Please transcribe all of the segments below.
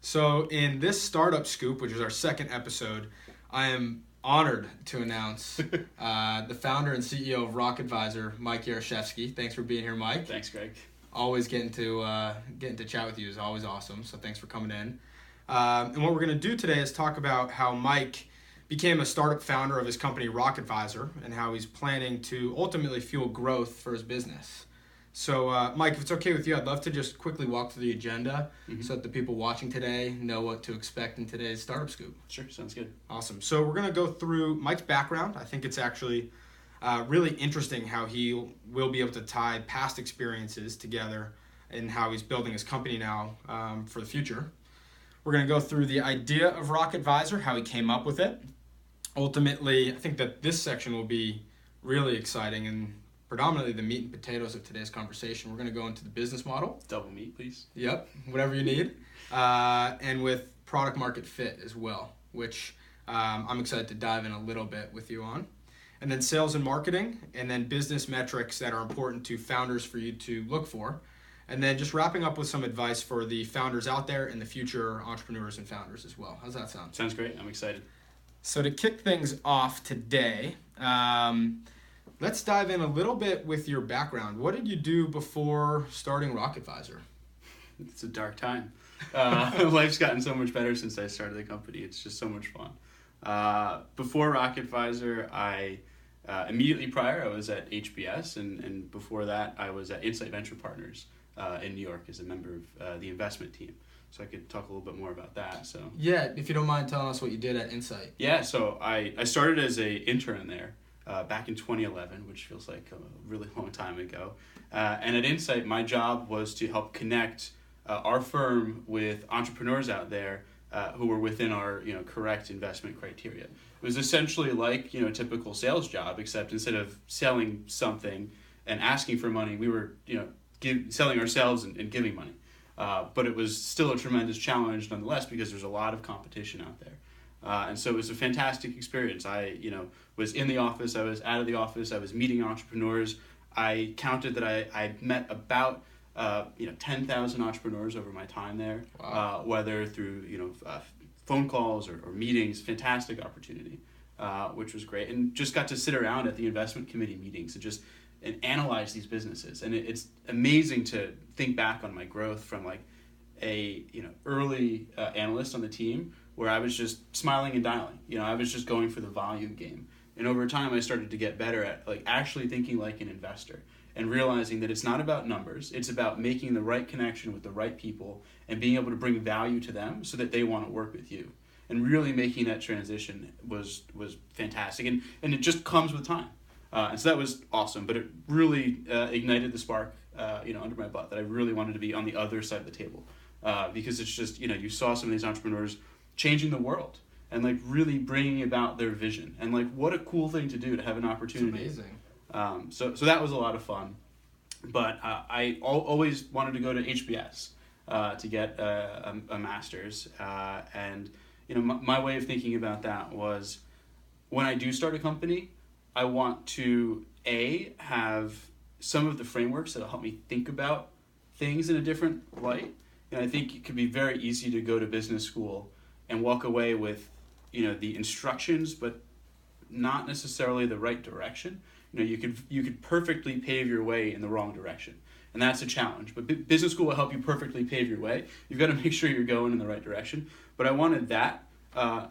So in this Startup Scoop, which is our second episode, I am honored to announce the founder and CEO of RocketVisor, Mike Yaroshefsky. Thanks for being here, Mike. Thanks, Greg. Always getting to chat with you is always awesome, so thanks for coming in. And what we're going to do today is talk about how Mike became a startup founder of his company RocketVisor and how he's planning to ultimately fuel growth for his business. So, Mike, if it's okay with you, I'd love to just quickly walk through the agenda so that the people watching today know what to expect in today's Startup Scoop. Sure, sounds good. Awesome. So we're going to go through Mike's background. I think it's actually really interesting how he will be able to tie past experiences together and how he's building his company now for the future. We're going to go through the idea of RocketVisor, how he came up with it. Ultimately, I think that this section will be really exciting and predominantly the meat and potatoes of today's conversation. We're going to go into the business model. Double meat, please. Yep, whatever you need. And with product market fit as well, which I'm excited to dive in a little bit with you on. And then sales and marketing, and then business metrics that are important to founders for you to look for. And then just wrapping up with some advice for the founders out there and the future entrepreneurs and founders as well. How's that sound? Sounds great. I'm excited. So to kick things off today, let's dive in a little bit with your background. What did you do before starting RocketVisor? It's a dark time. Life's gotten so much better since I started the company. It's just so much fun. Before RocketVisor, immediately prior, I was at HBS, and before that, I was at Insight Venture Partners in New York as a member of the investment team. So I could talk a little bit more about that. So yeah, if you don't mind telling us what you did at Insight. Yeah, so I started as an intern there back in 2011, which feels like a really long time ago. And at Insight, my job was to help connect our firm with entrepreneurs out there who were within our correct investment criteria. It was essentially like a typical sales job, except instead of selling something and asking for money, we were selling ourselves and giving money. But it was still a tremendous challenge nonetheless because there's a lot of competition out there. And so it was a fantastic experience. I was in the office, I was out of the office, I was meeting entrepreneurs. I counted that I met about 10,000 entrepreneurs over my time there. Wow. Whether through phone calls or meetings. Fantastic opportunity, which was great, and just got to sit around at the investment committee meetings and analyze these businesses. And it's amazing to think back on my growth from like a early analyst on the team where I was just smiling and dialing. I was just going for the volume game. And over time I started to get better at like actually thinking like an investor and realizing that it's not about numbers, it's about making the right connection with the right people and being able to bring value to them so that they want to work with you. And really making that transition was fantastic. And it just comes with time. And so that was awesome, but it really ignited the spark, under my butt that I really wanted to be on the other side of the table, because it's just, you saw some of these entrepreneurs changing the world and like really bringing about their vision, and like what a cool thing to do to have an opportunity. It's amazing. So that was a lot of fun, but I always wanted to go to HBS to get a master's, and my way of thinking about that was when I do start a company, I want to have some of the frameworks that'll help me think about things in a different light. And I think it could be very easy to go to business school and walk away with, the instructions, but not necessarily the right direction. You could perfectly pave your way in the wrong direction, and that's a challenge. But business school will help you perfectly pave your way. You've got to make sure you're going in the right direction. But I wanted that.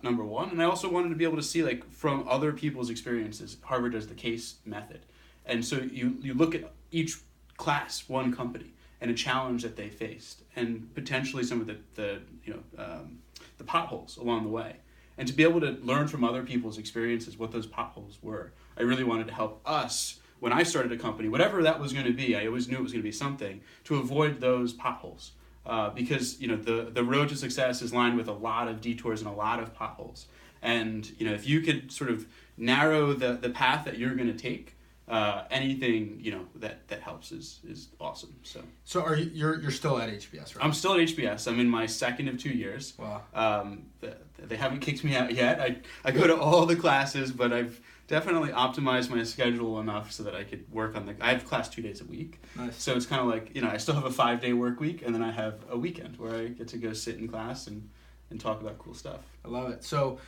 Number one, and I also wanted to be able to see like from other people's experiences. Harvard does the case method, and so you look at each class, one company, and a challenge that they faced, and potentially some of the potholes along the way, and to be able to learn from other people's experiences what those potholes were. I really wanted to help us when I started a company, whatever that was going to be. I always knew it was going to be something to avoid those potholes. Because the road to success is lined with a lot of detours and a lot of potholes, and if you could sort of narrow the path that you're going to take, anything that helps is awesome. So are you're still at HBS, right? I'm still at HBS. I'm in my second of 2 years. Wow. They haven't kicked me out yet. I go to all the classes, but I've definitely optimized my schedule enough so that I could work on I have class 2 days a week. Nice. So it's kind of like, I still have a 5-day work week, and then I have a weekend where I get to go sit in class and talk about cool stuff. I love it. So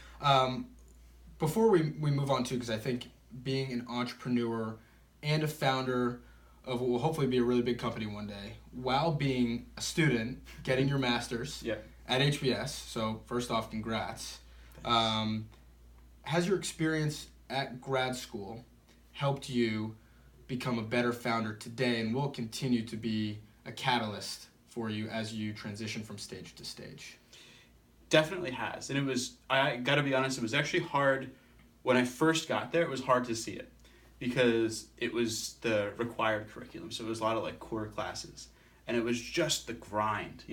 before we move on to, because I think being an entrepreneur and a founder of what will hopefully be a really big company one day, while being a student, getting your master's at HBS, so first off, congrats. Has your experience at grad school helped you become a better founder today, and will continue to be a catalyst for you as you transition from stage to stage? Definitely has. And I got to be honest, it was actually hard when I first got there. It was hard to see it because it was the required curriculum. So it was a lot of like core classes, and it was just the grind,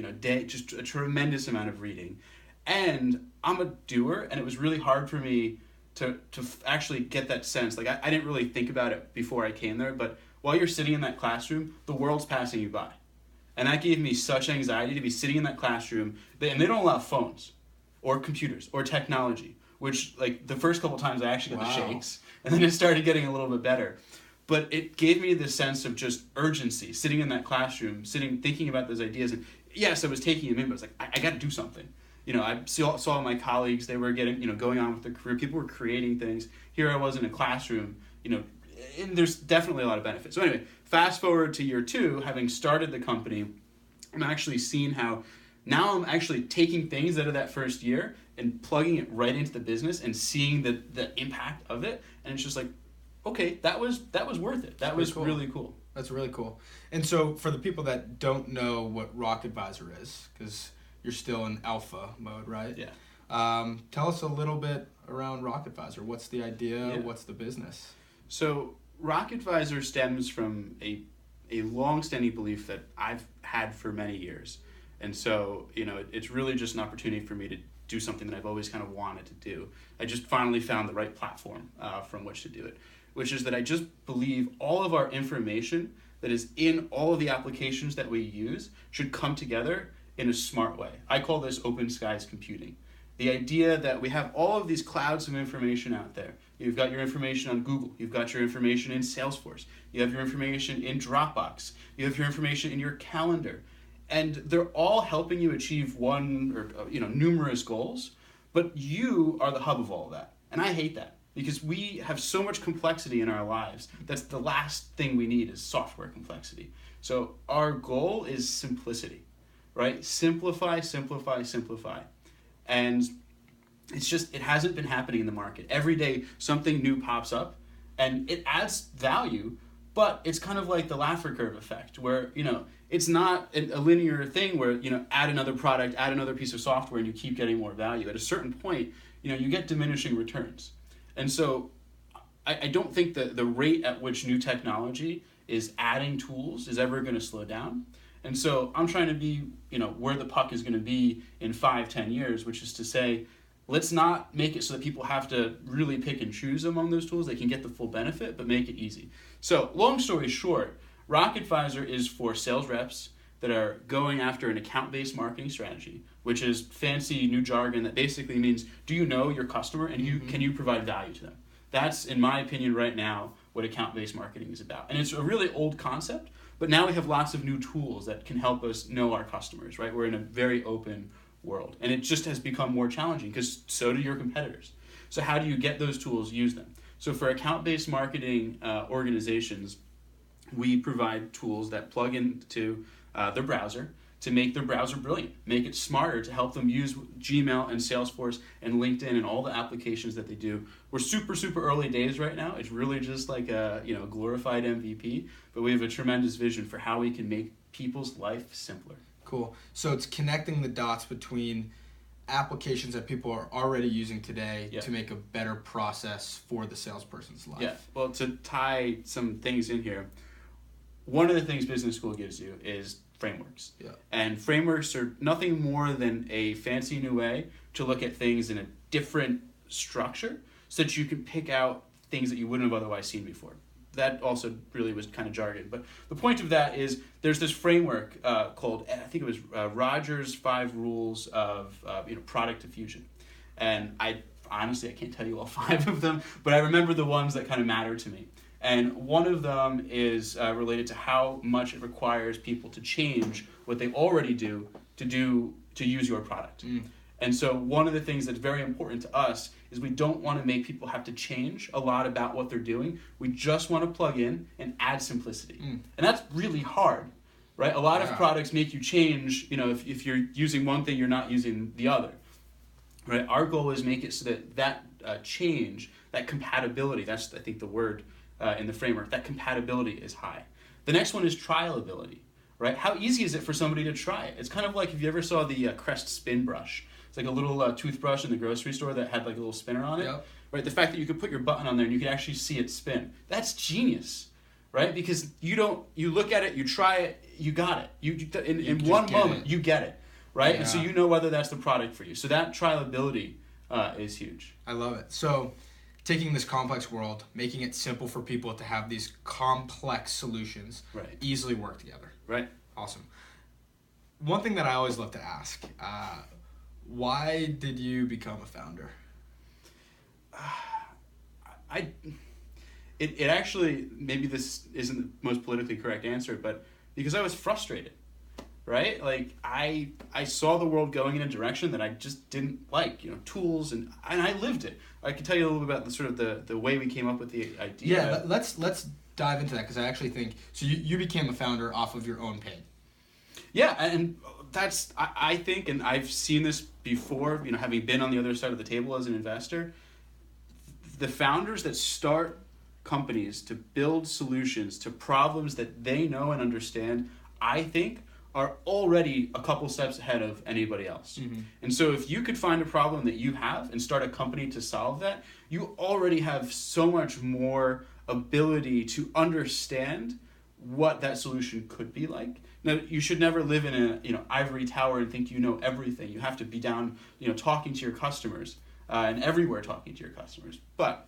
just a tremendous amount of reading. And I'm a doer, and it was really hard for me to actually get that sense. Like I didn't really think about it before I came there, but while you're sitting in that classroom, the world's passing you by. And that gave me such anxiety to be sitting in that classroom, and they don't allow phones or computers or technology, which like the first couple times I actually got the shakes, and then it started getting a little bit better. But it gave me this sense of just urgency, sitting in that classroom, thinking about those ideas. And yes, I was taking them in, but I was like, I got to do something. I saw my colleagues, they were going on with their career. People were creating things. Here I was in a classroom, and there's definitely a lot of benefits. So anyway, fast forward to year 2, having started the company, I'm actually seeing how now I'm actually taking things out of that first year and plugging it right into the business and seeing the impact of it. And it's just like, okay, that was worth it. That was really cool. That's really cool. And so for the people that don't know what RocketVisor is, because you're still in alpha mode, right? Yeah. Tell us a little bit around RocketVisor. What's the idea? Yeah. What's the business? So RocketVisor stems from a long-standing belief that I've had for many years. And so, it's really just an opportunity for me to do something that I've always kind of wanted to do. I just finally found the right platform from which to do it, which is that I just believe all of our information that is in all of the applications that we use should come together in a smart way. I call this open skies computing. The idea that we have all of these clouds of information out there. You've got your information on Google. You've got your information in Salesforce. You have your information in Dropbox. You have your information in your calendar. And they're all helping you achieve one or numerous goals, but you are the hub of all of that. And I hate that because we have so much complexity in our lives. That's the last thing we need is software complexity. So our goal is simplicity. Right? Simplify, simplify, simplify. And it hasn't been happening in the market. Every day something new pops up and it adds value, but it's kind of like the Laffer curve effect where, it's not a linear thing where, add another product, add another piece of software and you keep getting more value. At a certain point, you get diminishing returns. And so I don't think that the rate at which new technology is adding tools is ever going to slow down. And so I'm trying to be, where the puck is going to be in 5-10 years, which is to say, let's not make it so that people have to really pick and choose among those tools. They can get the full benefit, but make it easy. So long story short, RocketVisor is for sales reps that are going after an account-based marketing strategy, which is fancy new jargon that basically means, do you know your customer and can you provide value to them? That's, in my opinion, right now, what account-based marketing is about. And it's a really old concept, but now we have lots of new tools that can help us know our customers, right? We're in a very open world. And it just has become more challenging because so do your competitors. So how do you get those tools, use them? So for account-based marketing organizations, we provide tools that plug into their browser to make their browser brilliant, make it smarter, to help them use Gmail and Salesforce and LinkedIn and all the applications that they do. We're super, super early days right now. It's really just like a glorified MVP, but we have a tremendous vision for how we can make people's life simpler. Cool. So it's connecting the dots between applications that people are already using today to make a better process for the salesperson's life. Yeah. Well, to tie some things in here, one of the things business school gives you is frameworks. Yeah. And frameworks are nothing more than a fancy new way to look at things in a different structure so that you can pick out things that you wouldn't have otherwise seen before. That also really was kind of jargon. But the point of that is there's this framework called, I think it was Rogers' 5 Rules of product diffusion. And I honestly, I can't tell you all 5 of them, but I remember the ones that kind of matter to me. And one of them is related to how much it requires people to change what they already do to use your product. And so one of the things that's very important to us is we don't want to make people have to change a lot about what they're doing. We just want to plug in and add simplicity. And that's really hard, right? A lot of products make you change, if you're using one thing, you're not using the other, right? Our goal is make it so that change, that compatibility, that's, I think, the word in the framework, that compatibility is high. The next one is trialability, right? How easy is it for somebody to try it? It's kind of like if you ever saw the Crest spin brush. It's like a little toothbrush in the grocery store that had like a little spinner on it. Yep. Right? The fact that you could put your button on there and you could actually see it spin. That's genius, right? Because you look at it, you try it, you got it. In one moment, you get it, right? Yeah. And so you know whether that's the product for you. So that trialability is huge. I love it. So taking this complex world, making it simple for people to have these complex solutions easily work together. Right. Awesome. One thing that I always love to ask, why did you become a founder? It actually, maybe this isn't the most politically correct answer, but because I was frustrated, right? Like I saw the world going in a direction that I just didn't like, tools, and I lived it. I can tell you a little bit about the sort of the way we came up with the idea. Yeah, let's dive into that, because I actually think, so you became a founder off of your own pain. Yeah, and that's, I think, and I've seen this before, having been on the other side of the table as an investor, the founders that start companies to build solutions to problems that they know and understand, I think, are already a couple steps ahead of anybody else. Mm-hmm. And so if you could find a problem that you have and start a company to solve that, you already have so much more ability to understand what that solution could be like. Now, you should never live in a ivory tower and think you know everything. You have to be down, talking to your customers and everywhere talking to your customers. But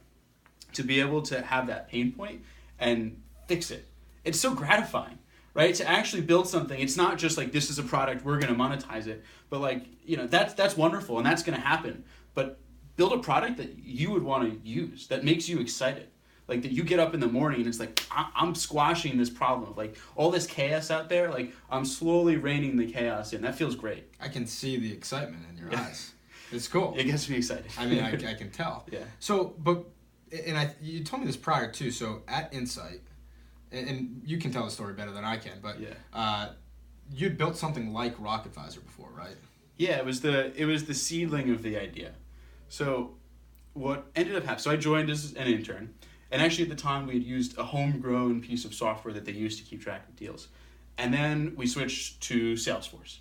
to be able to have that pain point and fix it, it's so gratifying, right? To actually build something. It's not just like, this is a product, we're going to monetize it, but that's wonderful and that's going to happen. But build a product that you would want to use, that makes you excited. Like that you get up in the morning and it's like, I'm squashing this problem. Like all this chaos out there, like I'm slowly reining the chaos in. That feels great. I can see the excitement in your eyes. It's cool. It gets me excited. I mean, I can tell. Yeah. So, you told me this prior too. So at Insight, and you can tell the story better than I can, but you'd built something like RocketVisor before, right? Yeah, it was the seedling of the idea. So what ended up happening, so I joined as an intern. And actually at the time we had used a homegrown piece of software that they used to keep track of deals. And then we switched to Salesforce.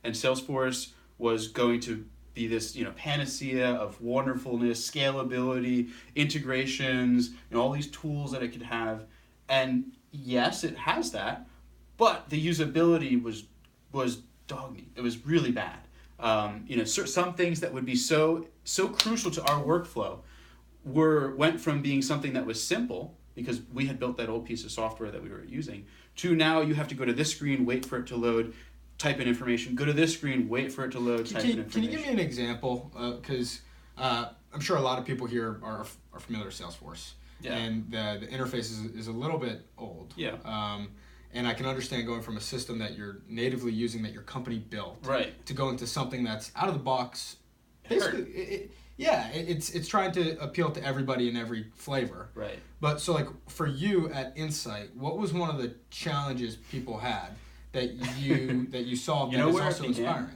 And Salesforce was going to be this, panacea of wonderfulness, scalability, integrations, all these tools that it could have. And yes, it has that, but the usability was dog meat. It was really bad. Some things that would be so crucial to our workflow went from being something that was simple, because we had built that old piece of software that we were using, to now you have to go to this screen, wait for it to load, type in information, go to this screen, wait for it to load, type in information. Can you give me an example? Because I'm sure a lot of people here are familiar with Salesforce. Yeah. And the interface is a little bit old. Yeah. And I can understand going from a system that you're natively using, that your company built, to going to something that's out of the box. Basically, it's trying to appeal to everybody in every flavor. Right. But so for you at Insight, what was one of the challenges people had that you solved that is also inspiring?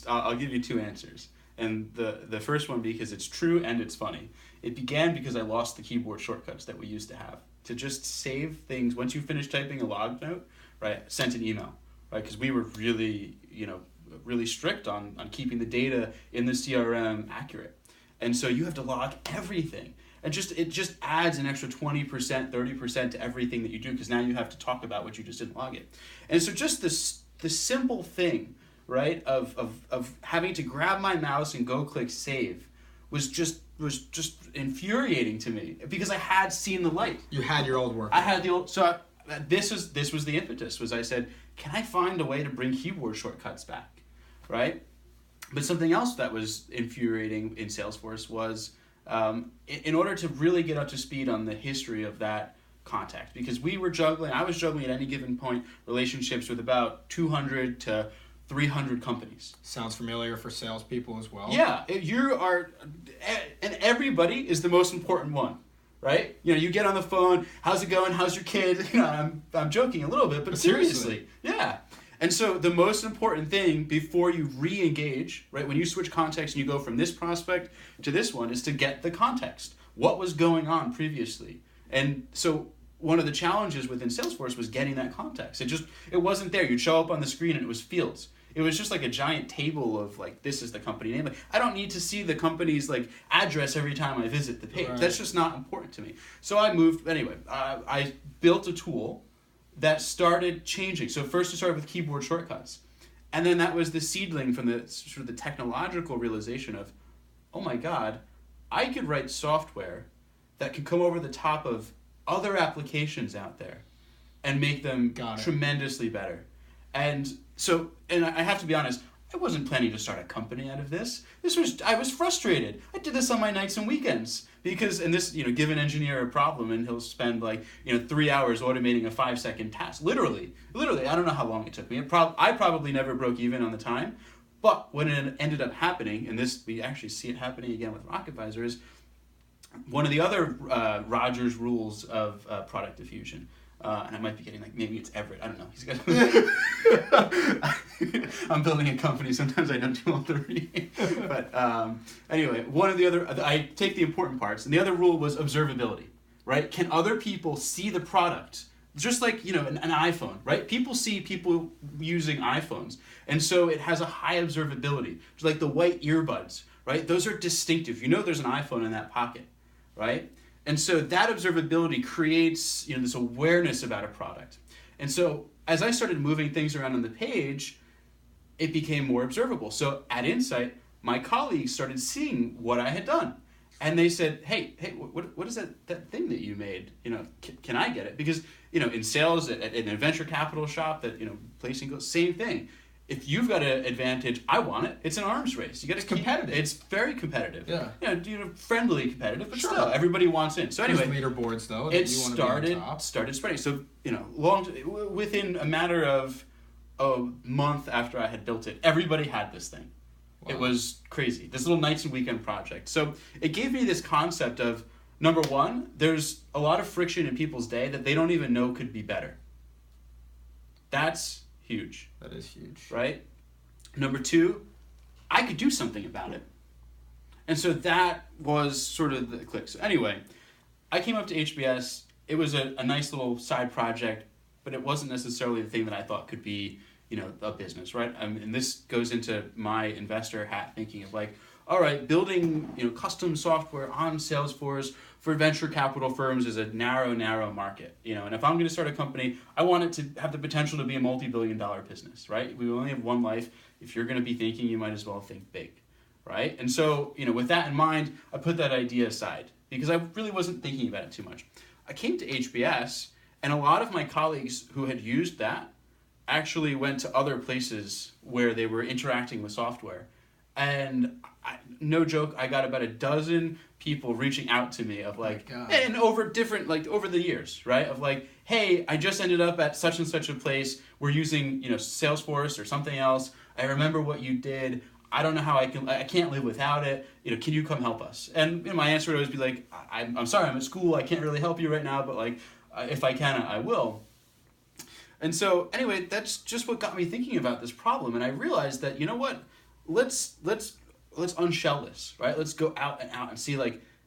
I'll give you 2 answers. And the first one, because it's true and it's funny. It began because I lost the keyboard shortcuts that we used to have to just save things. Once you finish typing a log note, sent an email, because we were really, really strict on keeping the data in the CRM accurate. And so you have to log everything. And it just adds an extra 20%, 30% to everything that you do, because now you have to talk about what you just didn't log it. And so just the simple thing, of having to grab my mouse and go click save was just infuriating to me, because I had seen the light. You had your old work. I had the old, so this was the impetus, was I said, can I find a way to bring keyboard shortcuts back, right? But something else that was infuriating in Salesforce was in order to really get up to speed on the history of that contact, because I was juggling at any given point relationships with about 200 to 300 companies. Sounds familiar for salespeople as well. Yeah, and everybody is the most important one, right? You know, you get on the phone, how's it going? How's your kid? You know, I'm joking a little bit, but seriously, yeah. And so the most important thing before you re-engage, right, when you switch context and you go from this prospect to this one, is to get the context. What was going on previously? And so one of the challenges within Salesforce was getting that context. It wasn't there. You'd show up on the screen and it was fields. It was just like a giant table of like, this is the company name. Like, I don't need to see the company's like address every time I visit the page. Right. That's just not important to me. So I built a tool that started changing. So first it started with keyboard shortcuts. And then that was the seedling from the sort of the technological realization of, oh my God, I could write software that could come over the top of other applications out there and make them tremendously better. And I have to be honest, I wasn't planning to start a company out of this. I was frustrated. I did this on my nights and weekends because, give an engineer a problem and he'll spend 3 hours automating a 5-second task. Literally, I don't know how long it took me. I probably never broke even on the time, but when it ended up happening, and we actually see it happening again with RocketVisor, is one of the other Rogers rules of product diffusion. And I might be getting maybe it's Everett. I don't know. He's got. I'm building a company. Sometimes I don't do all the reading. But anyway, one of the other, I take the important parts, and the other rule was observability. Right? Can other people see the product? Just like an iPhone, right? People see people using iPhones, and so it has a high observability. Just like the white earbuds, right? Those are distinctive. There's an iPhone in that pocket, right? And so that observability creates this awareness about a product. And so as I started moving things around on the page, it became more observable. So at Insight, my colleagues started seeing what I had done. And they said, hey, what is that thing that you made? Can I get it? Because, in sales, at a venture capital shop, placing goals, same thing. If you've got an advantage, I want it. It's an arms race. You got to competitive. It's very competitive. Yeah. Friendly competitive, but still, everybody wants in. So anyway, there's leaderboards though. It started spreading. So within a matter of a month after I had built it, everybody had this thing. Wow. It was crazy. This little nights and weekend project. So it gave me this concept of, number one, there's a lot of friction in people's day that they don't even know could be better. That's huge. That is huge. Right? Number two, I could do something about it. And so that was sort of the click. So anyway, I came up to HBS. It was a nice little side project, but it wasn't necessarily the thing that I thought could be, a business, right? And this goes into my investor hat thinking of all right, building, custom software on Salesforce for venture capital firms is a narrow market, and if I'm going to start a company, I want it to have the potential to be a multi-billion-dollar business, right? We only have one life. If you're going to be thinking, you might as well think big, right? And so, with that in mind, I put that idea aside because I really wasn't thinking about it too much. I came to HBS, and a lot of my colleagues who had used that actually went to other places where they were interacting with software. And no joke, I got about a dozen people reaching out to me of and over the years, right? Of hey, I just ended up at such and such a place. We're using, Salesforce or something else. I remember what you did. I don't know how I can't live without it. Can you come help us? And my answer would always be I'm sorry, I'm at school. I can't really help you right now, but if I can, I will. And so anyway, that's just what got me thinking about this problem. And I realized that, let's unshell this, right? Let's go out and see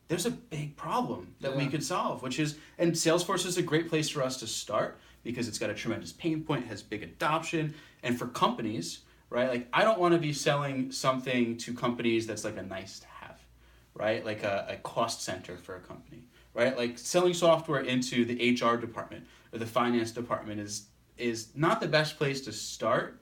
there's a big problem that we could solve, and Salesforce is a great place for us to start because it's got a tremendous pain point, has big adoption, and for companies, right? I don't want to be selling something to companies that's a nice to have, right? A cost center for a company, right? Selling software into the HR department or the finance department is not the best place to start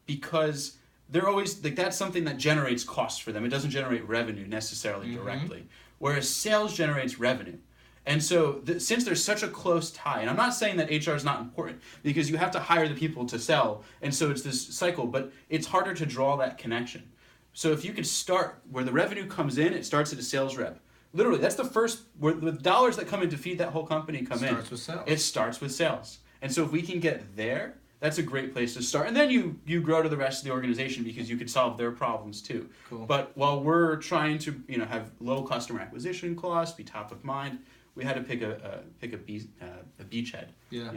because they're always that's something that generates costs for them. It doesn't generate revenue necessarily directly, whereas sales generates revenue. And so since there's such a close tie, and I'm not saying that HR is not important because you have to hire the people to sell, and so it's this cycle, but it's harder to draw that connection. So if you could start where the revenue comes in, it starts at a sales rep. Literally, that's the first, where the dollars that come in to feed that whole company come in. Starts with sales. It starts with sales. And so if we can get there, that's a great place to start. And then you grow to the rest of the organization because you could solve their problems too. Cool. But while we're trying to have low customer acquisition costs, be top of mind, we had to pick a beachhead,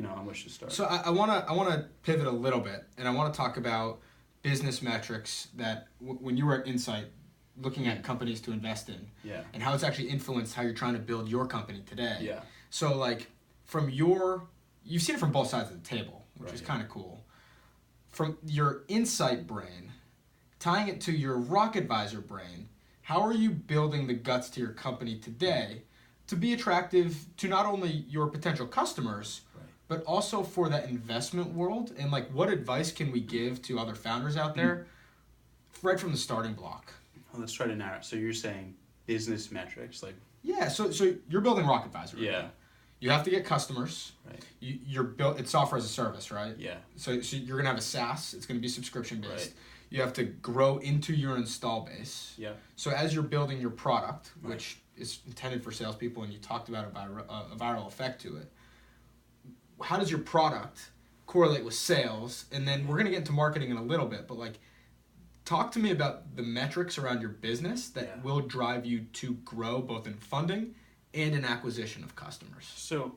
on which to start. So I wanna pivot a little bit, and I want to talk about business metrics that when you were at Insight, looking at companies to invest in, and how it's actually influenced how you're trying to build your company today. Yeah. So like you've seen it from both sides of the table, which is kind of cool. From your Insight brain, tying it to your RocketVisor brain, how are you building the guts to your company today to be attractive to not only your potential customers, but also for that investment world? And like, what advice can we give to other founders out there right from the starting block? Well, let's try to narrow it. So you're saying business metrics, like... Yeah, so you're building RocketVisor. Right? Yeah. You have to get customers. Right. It's software as a service, right? Yeah. So you're going to have a SaaS. It's going to be subscription based. Right. You have to grow into your install base. Yeah. So as you're building your product, which is intended for salespeople, and you talked about a viral effect to it, how does your product correlate with sales? And then we're going to get into marketing in a little bit, but like, talk to me about the metrics around your business that will drive you to grow both in funding and in acquisition of customers. So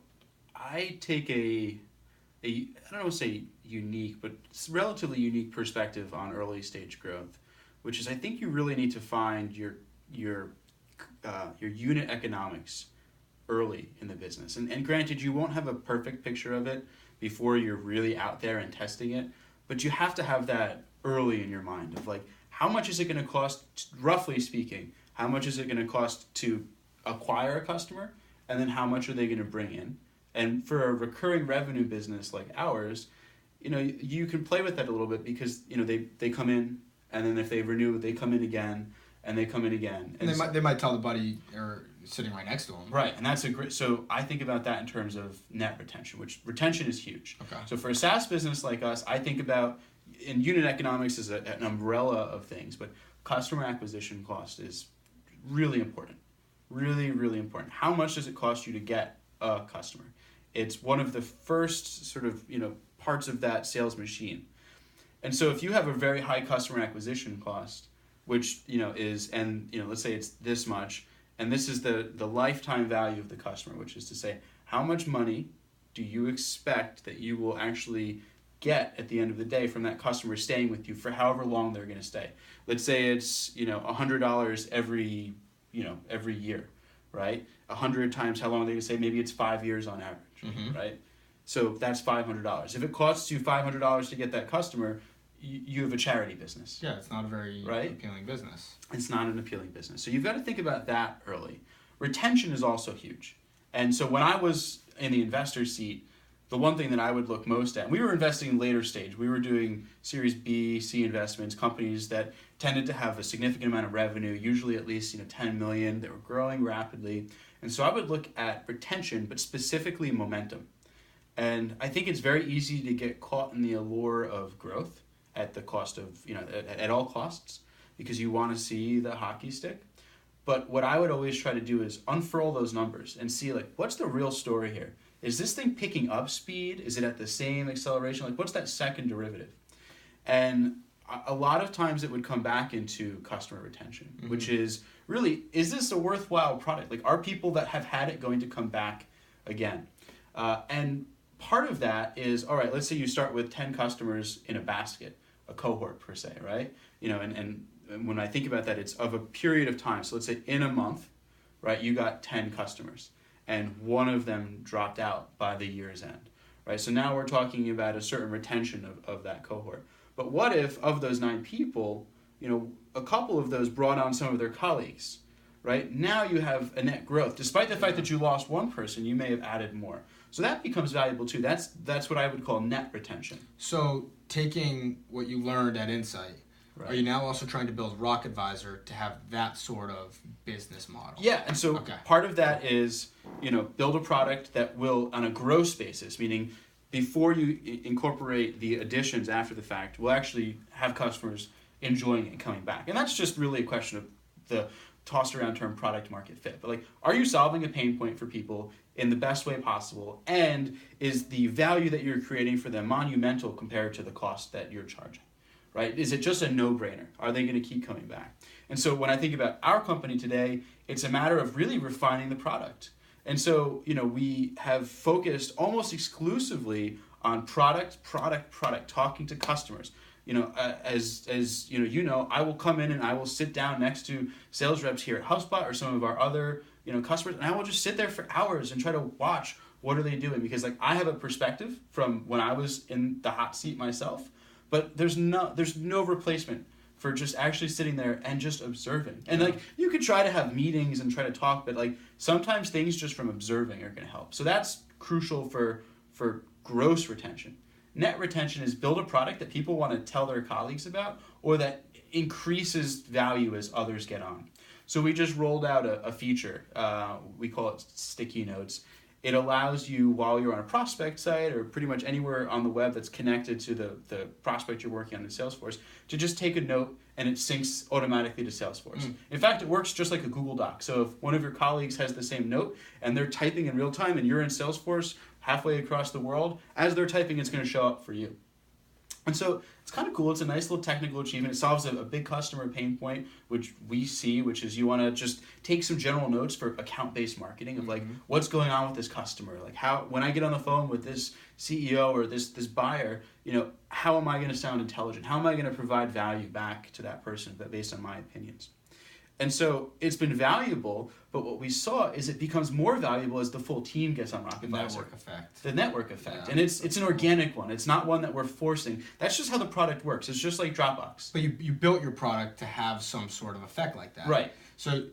I take I don't want to say unique, but relatively unique perspective on early stage growth, which is I think you really need to find your unit economics early in the business. And granted, you won't have a perfect picture of it before you're really out there and testing it, but you have to have that early in your mind of like, how much is it going to cost, roughly speaking, how much is it going to cost to acquire a customer, and then how much are they going to bring in? And for a recurring revenue business like ours, you can play with that a little bit because they come in, and then if they renew, they come in again, and they come in again. And they might tell the buddy or sitting right next to them. Right, and that's so I think about that in terms of net retention, which retention is huge. Okay. So for a SaaS business like us, I think about, in unit economics is an umbrella of things, but customer acquisition cost is really important. Really, really important. How much does it cost you to get a customer? It's one of the first sort of, parts of that sales machine. And so if you have a very high customer acquisition cost, which, is, and, let's say it's this much, and this is the lifetime value of the customer, which is to say, how much money do you expect that you will actually get at the end of the day from that customer staying with you for however long they're going to stay? Let's say it's, $100 every year, right? 100 times how long are they going to stay? Maybe it's 5 years on average, right? So that's $500. If it costs you $500 to get that customer, you have a charity business. Yeah, it's not a very appealing business. It's not an appealing business. So you've got to think about that early. Retention is also huge. And so when I was in the investor seat, the one thing that I would look most at, and we were investing in later stage. We were doing Series B, C investments, companies that tended to have a significant amount of revenue, usually at least 10 million. They were growing rapidly. And so I would look at retention, but specifically momentum. And I think it's very easy to get caught in the allure of growth at the cost of, at all costs, because you want to see the hockey stick. But what I would always try to do is unfurl those numbers and see, like, what's the real story here? Is this thing picking up speed? Is it at the same acceleration? Like, what's that second derivative? And a lot of times it would come back into customer retention, which is really, is this a worthwhile product? Like, are people that have had it going to come back again? And part of that is, all right, let's say you start with 10 customers in a basket, a cohort per se, right? And when I think about that, it's of a period of time. So let's say in a month, right, you got 10 customers, and one of them dropped out by the year's end, right? So now we're talking about a certain retention of that cohort. But what if of those 9 people, a couple of those brought on some of their colleagues, right? Now you have a net growth. Despite the fact that you lost one person, you may have added more. So that becomes valuable too. That's what I would call net retention. So taking what you learned at Insight, right, are you now also trying to build RocketVisor to have that sort of business model? Yeah, and so part of that is, build a product that will, on a gross basis, meaning before you incorporate the additions after the fact, will actually have customers, enjoying it and coming back. And that's just really a question of the tossed around term product market fit. But like, are you solving a pain point for people in the best way possible? And is the value that you're creating for them monumental compared to the cost that you're charging? Right? Is it just a no-brainer? Are they going to keep coming back? And so when I think about our company today, it's a matter of really refining the product. And so, we have focused almost exclusively on product, talking to customers. As I will come in and I will sit down next to sales reps here at HubSpot or some of our other, customers, and I will just sit there for hours and try to watch what are they doing, because like I have a perspective from when I was in the hot seat myself. But there's no replacement for just actually sitting there and just observing. And like, you could try to have meetings and try to talk, but like sometimes things just from observing are going to help. So that's crucial for gross retention. Net retention is build a product that people want to tell their colleagues about, or that increases value as others get on. So we just rolled out a feature. We call it sticky notes. It allows you, while you're on a prospect site or pretty much anywhere on the web that's connected to the prospect you're working on in Salesforce, to just take a note and it syncs automatically to Salesforce. In fact, it works just like a Google Doc. So if one of your colleagues has the same note and they're typing in real time and you're in Salesforce halfway across the world, as they're typing, it's going to show up for you. And so it's kind of cool. It's a nice little technical achievement. It solves a big customer pain point, which we see, which is you want to just take some general notes for account-based marketing of like, what's going on with this customer? Like when I get on the phone with this CEO or this buyer, how am I going to sound intelligent? How am I going to provide value back to that person based on my opinions? And so it's been valuable, but what we saw is it becomes more valuable as the full team gets on RocketVisor. The network effect. Yeah. And it's an organic one. It's not one that we're forcing. That's just how the product works. It's just like Dropbox. But you built your product to have some sort of effect like that. Right. So,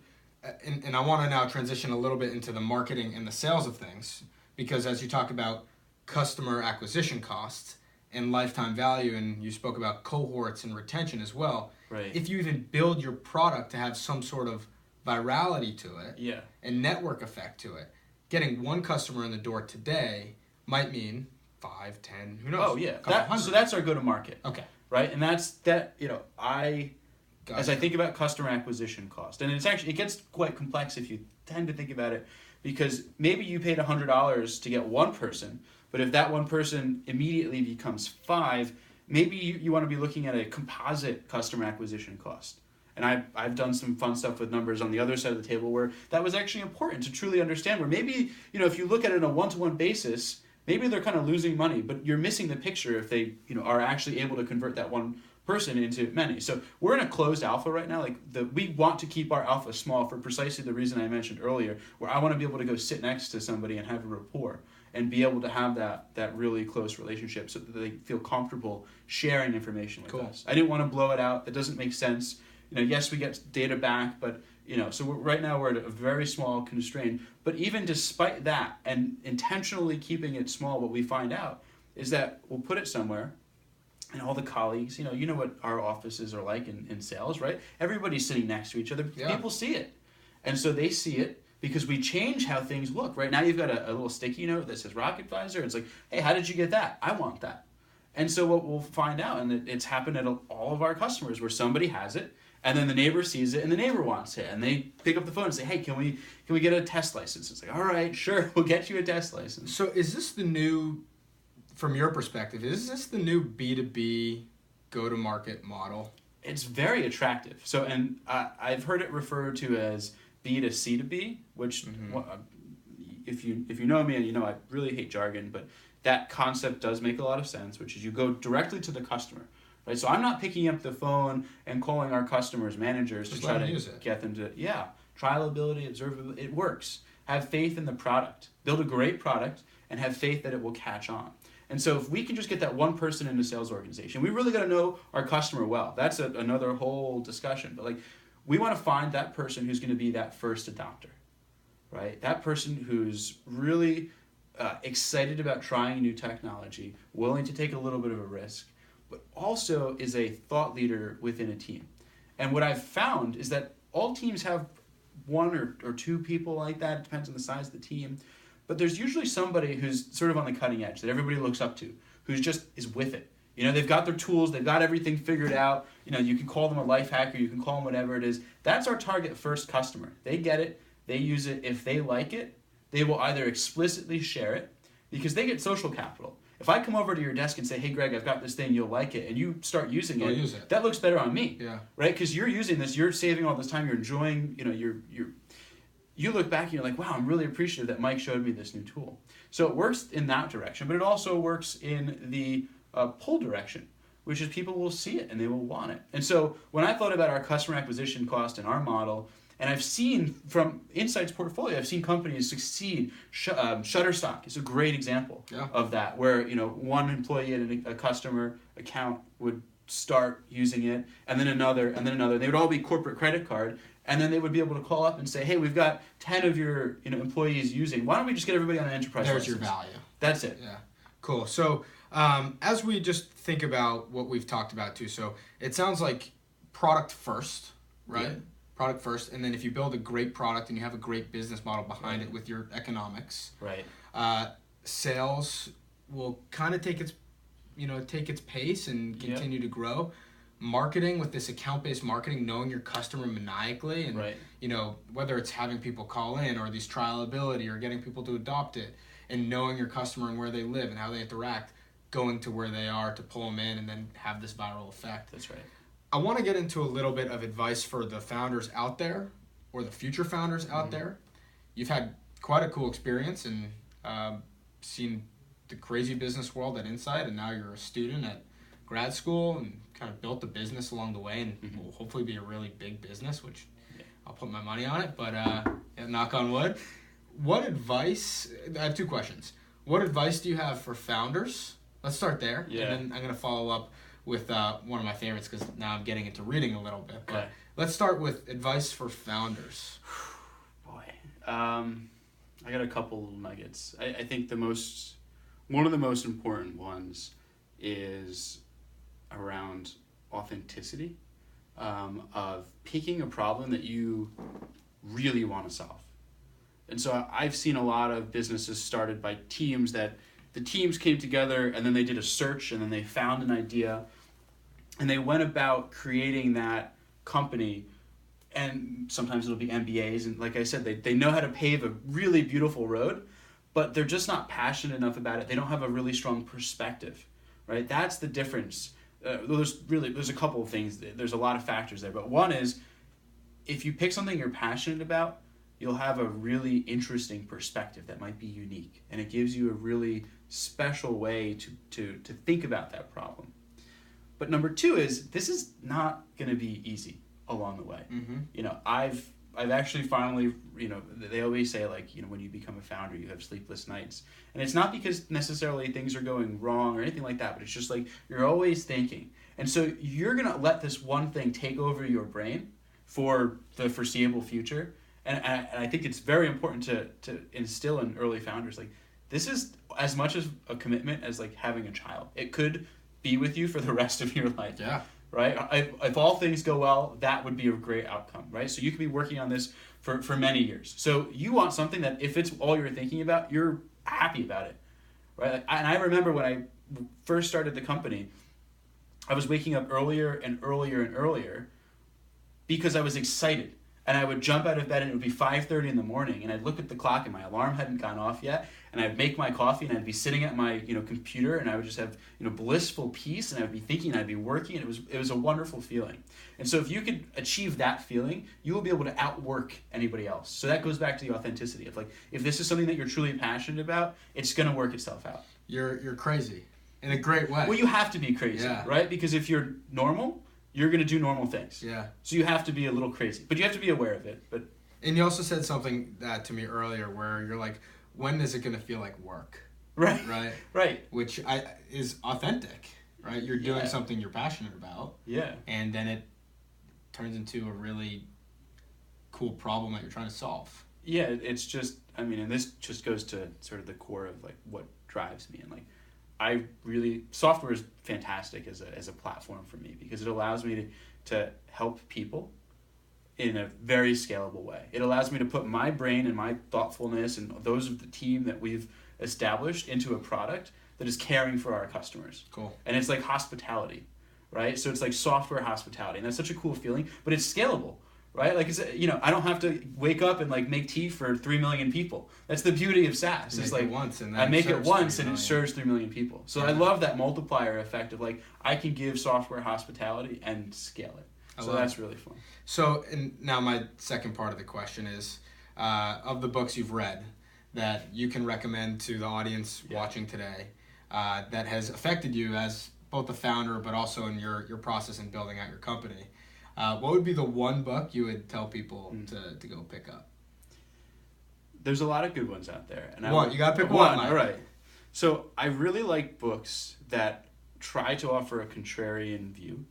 and I want to now transition a little bit into the marketing and the sales of things, because as you talk about customer acquisition costs and lifetime value, and you spoke about cohorts and retention as well. Right. If you even build your product to have some sort of virality to it, and network effect to it, getting one customer in the door today might mean 5, 10, who knows? Oh yeah. So that's our go-to-market. Okay. Right, and that's that. As I think about customer acquisition cost, and it gets quite complex if you tend to think about it, because maybe you paid $100 to get one person, but if that one person immediately becomes 5. Maybe you want to be looking at a composite customer acquisition cost. And I've done some fun stuff with numbers on the other side of the table where that was actually important to truly understand, where maybe, if you look at it on a one-to-one basis, maybe they're kind of losing money, but you're missing the picture if they, are actually able to convert that one person into many. So we're in a closed alpha right now. We want to keep our alpha small for precisely the reason I mentioned earlier, where I want to be able to go sit next to somebody and have a rapport and be able to have that really close relationship so that they feel comfortable sharing information with us. I didn't want to blow it out. That doesn't make sense. Yes, we get data back, but so right now we're at a very small constraint. But even despite that, and intentionally keeping it small, what we find out is that we'll put it somewhere, and all the colleagues, you know what our offices are like in sales, right? Everybody's sitting next to each other. Yeah. People see it, and so they see it. Because we change how things look. Right now you've got a little sticky note that says RocketVisor. It's like, hey, how did you get that? I want that. And so what we'll find out, and it's happened at all of our customers, where somebody has it, and then the neighbor sees it, and the neighbor wants it, and they pick up the phone and say, hey, can we get a test license? It's like, all right, sure, we'll get you a test license. So is this the new, from your perspective, is this the new B2B go-to-market model? It's very attractive. So, and I've heard it referred to as B to C to B, which if you know me and I really hate jargon, but that concept does make a lot of sense, which is you go directly to the customer, right? So I'm not picking up the phone and calling our customers' managers to try to get them to, trialability, observability, it works. Have faith in the product. Build a great product and have faith that it will catch on. And so if we can just get that one person in the sales organization, we really got to know our customer well. That's another whole discussion, but we want to find that person who's going to be that first adopter, right? That person who's really excited about trying new technology, willing to take a little bit of a risk, but also is a thought leader within a team. And what I've found is that all teams have one or two people like that. It depends on the size of the team. But there's usually somebody who's sort of on the cutting edge that everybody looks up to, who's just is with it. You know, they've got their tools, they've got everything figured out. You know, you can call them a life hacker, you can call them whatever it is. That's our target first customer. They get it, they use it. If they like it, they will either explicitly share it, because they get social capital. If I come over to your desk and say, hey, Greg, I've got this thing, you'll like it, and you start using it, that looks better on me, right? Because you're using this, you're saving all this time, you're enjoying, you know, you look back and you're like, wow, I'm really appreciative that Mike showed me this new tool. So it works in that direction, but it also works in the pull direction, which is people will see it and they will want it. And so when I thought about our customer acquisition cost in our model, and I've seen from Insight's portfolio, I've seen companies succeed. Shutterstock is a great example of that, where, you know, one employee at a customer account would start using it, and then another, and then another. They would all be corporate credit card, and then they would be able to call up and say, hey, we've got 10 of your, you know, employees using. Why don't we just get everybody on an enterprise license? There's your value. That's it. Yeah. Cool. So as we just think about what we've talked about too, so it sounds like product first, right? Yeah. Product first, and then if you build a great product and you have a great business model behind it with your economics, sales will kind of take its pace and continue to grow. Marketing, with this account-based marketing, knowing your customer maniacally, and you know, whether it's having people call in or these trialability or getting people to adopt it, and knowing your customer and where they live and how they interact, going to where they are to pull them in and then have this viral effect. That's right. I want to get into a little bit of advice for the founders out there, or the future founders out there. You've had quite a cool experience and seen the crazy business world at Insight, and now you're a student at grad school and kind of built a business along the way, and will hopefully be a really big business, which I'll put my money on it, but knock on wood. What advice, I have two questions. What advice do you have for founders? Let's start there, and then I'm going to follow up with one of my favorites, because now I'm getting into reading a little bit. But let's start with advice for founders. Boy, I got a couple little nuggets. I think one of the most important ones is around authenticity, of picking a problem that you really want to solve. And so I've seen a lot of businesses started by teams that the teams came together and then they did a search and then they found an idea and they went about creating that company. And sometimes it'll be MBAs, and like I said, they know how to pave a really beautiful road, but they're just not passionate enough about it. They don't have a really strong perspective, right? That's the difference. There's a couple of things. There's a lot of factors there, but one is, if you pick something you're passionate about, you'll have a really interesting perspective that might be unique, and it gives you a really special way to think about that problem. But number two is, this is not going to be easy along the way. You know, I've actually finally, you know, they always say, like, you know, when you become a founder, you have sleepless nights. And it's not because necessarily things are going wrong or anything like that, but it's just like you're always thinking. And so you're going to let this one thing take over your brain for the foreseeable future. And I think it's very important to instill in early founders, like, this is as much as a commitment as like having a child. It could be with you for the rest of your life. Yeah. Right? If all things go well, that would be a great outcome, right? So you could be working on this for many years. So you want something that, if it's all you're thinking about, you're happy about it, right? And I remember when I first started the company, I was waking up earlier and earlier and earlier because I was excited. And I would jump out of bed and it would be 5:30 in the morning, and I'd look at the clock and my alarm hadn't gone off yet, and I'd make my coffee and I'd be sitting at my, you know, computer, and I would just have, you know, blissful peace, and I'd be thinking, I'd be working, and it was a wonderful feeling. And so if you could achieve that feeling, you will be able to outwork anybody else. So that goes back to the authenticity of, like, if this is something that you're truly passionate about, it's going to work itself out. You're crazy in a great way. Well, you have to be crazy, right? Because if you're normal, you're going to do normal things. Yeah. So you have to be a little crazy, but you have to be aware of it. And you also said something to me earlier where you're like, when is it going to feel like work? Right. Right. Right. Which is authentic, right? You're doing something you're passionate about. Yeah. And then it turns into a really cool problem that you're trying to solve. Yeah, it's just, I mean, and this just goes to sort of the core of, like, what drives me. And, like, software is fantastic as a platform for me, because it allows me to help people in a very scalable way. It allows me to put my brain and my thoughtfulness and those of the team that we've established into a product that is caring for our customers. Cool. And it's like hospitality, right? So it's like software hospitality, and that's such a cool feeling, but it's scalable, right? Like, it's, I don't have to wake up and like make tea for 3 million people. That's the beauty of SaaS. It's like I make it once and it serves 3 million people. So I love that multiplier effect of like, I can give software hospitality and scale it. So that's really fun. So, and now my second part of the question is, of the books you've read that you can recommend to the audience watching today, that has affected you as both a founder, but also in your process in building out your company, what would be the one book you would tell people to go pick up? There's a lot of good ones out there. And you got to pick one. All right. So I really like books that try to offer a contrarian view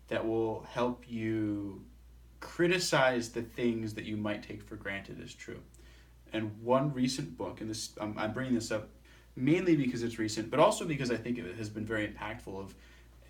that will help you criticize the things that you might take for granted as true. And one recent book, and this I'm bringing this up mainly because it's recent, but also because I think it has been very impactful of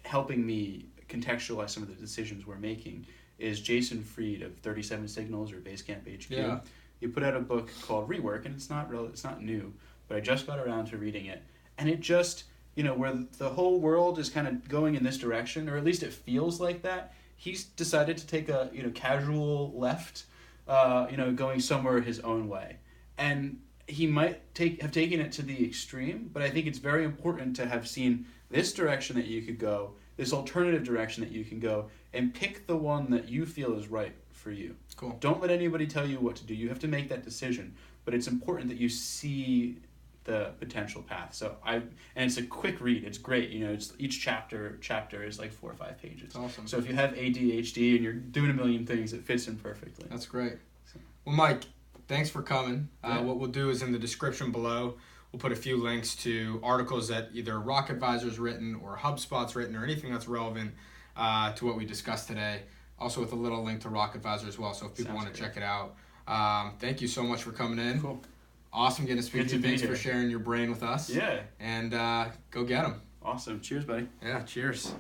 helping me contextualize some of the decisions we're making, is Jason Fried of 37 Signals or Basecamp HQ. Yeah. He put out a book called Rework, and it's not new, but I just got around to reading it, and it just, where the whole world is kind of going in this direction, or at least it feels like that, he's decided to take a casual left, going somewhere his own way. And he might have taken it to the extreme, but I think it's very important to have seen this direction that you could go, this alternative direction that you can go, and pick the one that you feel is right for you. Cool. Don't let anybody tell you what to do. You have to make that decision, but it's important that you see the potential path. And it's a quick read. It's great. It's each chapter is like 4 or 5 pages. Awesome. So if you have ADHD and you're doing a million things, it fits in perfectly. That's great. Well, Mike, thanks for coming. What we'll do is in the description below, we'll put a few links to articles that either RocketVisor's written or HubSpot's written or anything that's relevant to what we discussed today. Also with a little link to RocketVisor as well, so if people want to check it out. Thank you so much for coming in. Cool. Awesome getting to speak to you. Thanks for sharing your brain with us. Yeah. And go get them. Awesome. Cheers, buddy. Yeah, cheers.